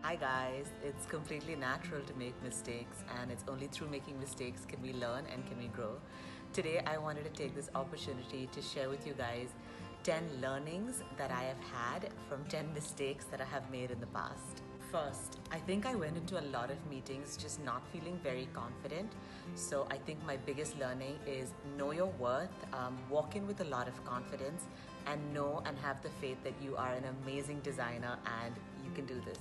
Hi guys, it's completely natural to make mistakes, and it's only through making mistakes can we learn and can we grow. Today I wanted to take this opportunity to share with you guys 10 learnings that I have had from 10 mistakes that I have made in the past. First, I think I went into a lot of meetings just not feeling very confident. So I think my biggest learning is know your worth, walk in with a lot of confidence, and know and have the faith that you are an amazing designer and you can do this.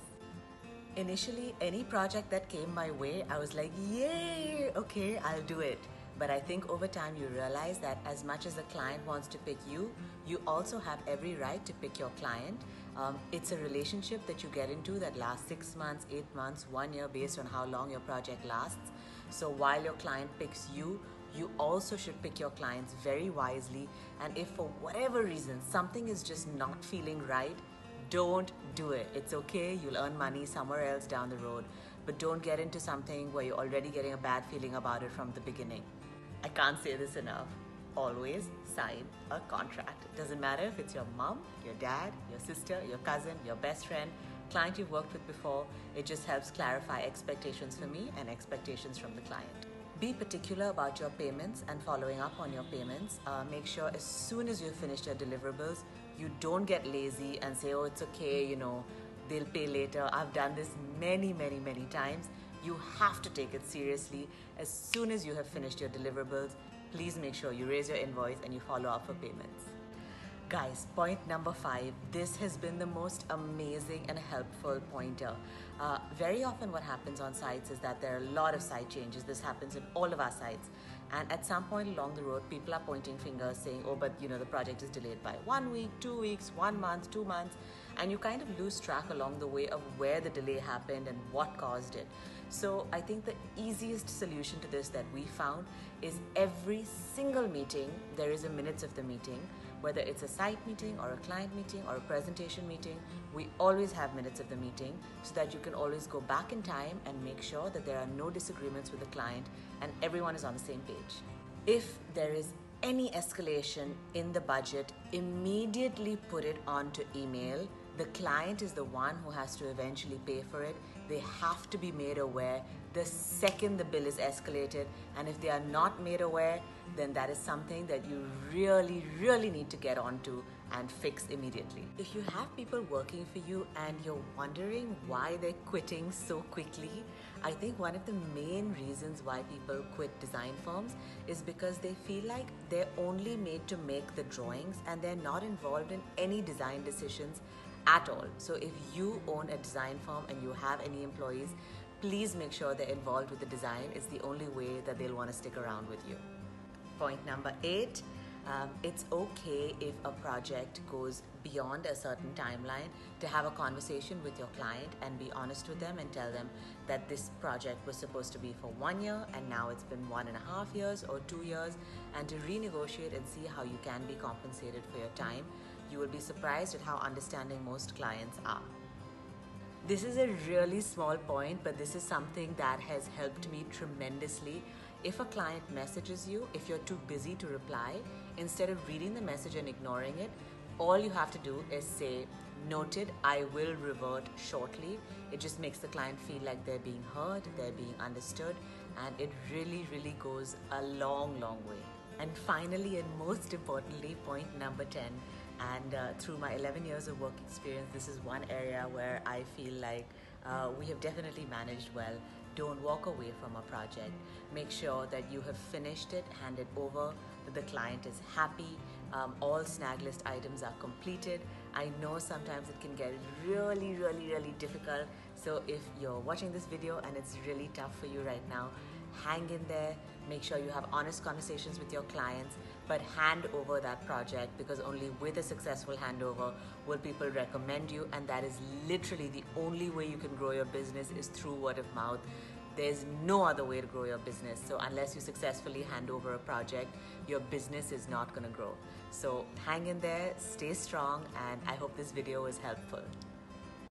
Initially, any project that came my way, I was like, yay, okay, I'll do it. But I think over time you realize that as much as the client wants to pick you, you also have every right to pick your client. It's a relationship that you get into that lasts 6 months, 8 months, 1 year, based on how long your project lasts. So while your client picks you, you also should pick your clients very wisely. And if for whatever reason something is just not feeling right, don't do it. It's okay, you'll earn money somewhere else down the road, but don't get into something where you're already getting a bad feeling about it from the beginning. I can't say this enough. Always sign a contract. It doesn't matter if it's your mom, your dad, your sister, your cousin, your best friend, client you've worked with before. It just helps clarify expectations for me and expectations from the client. Be particular about your payments and following up on your payments. Make sure as soon as you've finished your deliverables, you don't get lazy and say, oh, it's okay, they'll pay later. I've done this many times. You have to take it seriously. As soon as you have finished your deliverables, please make sure you raise your invoice and you follow up for payments. Guys, point number 5, this has been the most amazing and helpful pointer. Very often what happens on sites is that there are a lot of site changes. This happens in all of our sites. And at some point along the road, people are pointing fingers saying, oh, but the project is delayed by 1 week, 2 weeks, 1 month, 2 months. And you kind of lose track along the way of where the delay happened and what caused it. So I think the easiest solution to this that we found is every single meeting, there is a minutes of the meeting. Whether it's a site meeting or a client meeting or a presentation meeting, we always have minutes of the meeting so that you can always go back in time and make sure that there are no disagreements with the client and everyone is on the same page. If there is any escalation in the budget, immediately put it onto email. The client is the one who has to eventually pay for it. They have to be made aware the second the bill is escalated, and if they are not made aware, then that is something that you really need to get onto and fix immediately. If you have people working for you and you're wondering why they're quitting so quickly, I think one of the main reasons why people quit design firms is because they feel like they're only made to make the drawings and they're not involved in any design decisions at all. So if you own a design firm and you have any employees, please make sure they're involved with the design. It's the only way that they'll want to stick around with you. Point number 8, it's okay if a project goes beyond a certain timeline to have a conversation with your client and be honest with them and tell them that this project was supposed to be for 1 year and now it's been 1.5 years or 2 years, and to renegotiate and see how you can be compensated for your time. You will be surprised at how understanding most clients are. This is a really small point, but this is something that has helped me tremendously. If a client messages you, if you're too busy to reply, instead of reading the message and ignoring it, all you have to do is say, noted, I will revert shortly. It just makes the client feel like they're being heard, they're being understood, and it really goes a long way. And finally, and most importantly, point number 10, and through my 11 years of work experience, this is one area where I feel like we have definitely managed well. Don't walk away from a project. Make sure that you have finished it, hand it over, that the client is happy, all snag list items are completed. I know sometimes it can get really difficult. So if you're watching this video and it's really tough for you right now, hang in there. Make sure you have honest conversations with your clients, but hand over that project, because only with a successful handover will people recommend you, and that is literally the only way you can grow your business is through word of mouth. There's no other way to grow your business. So unless you successfully hand over a project, your business is not going to grow. So hang in there, stay strong, and I hope this video was helpful.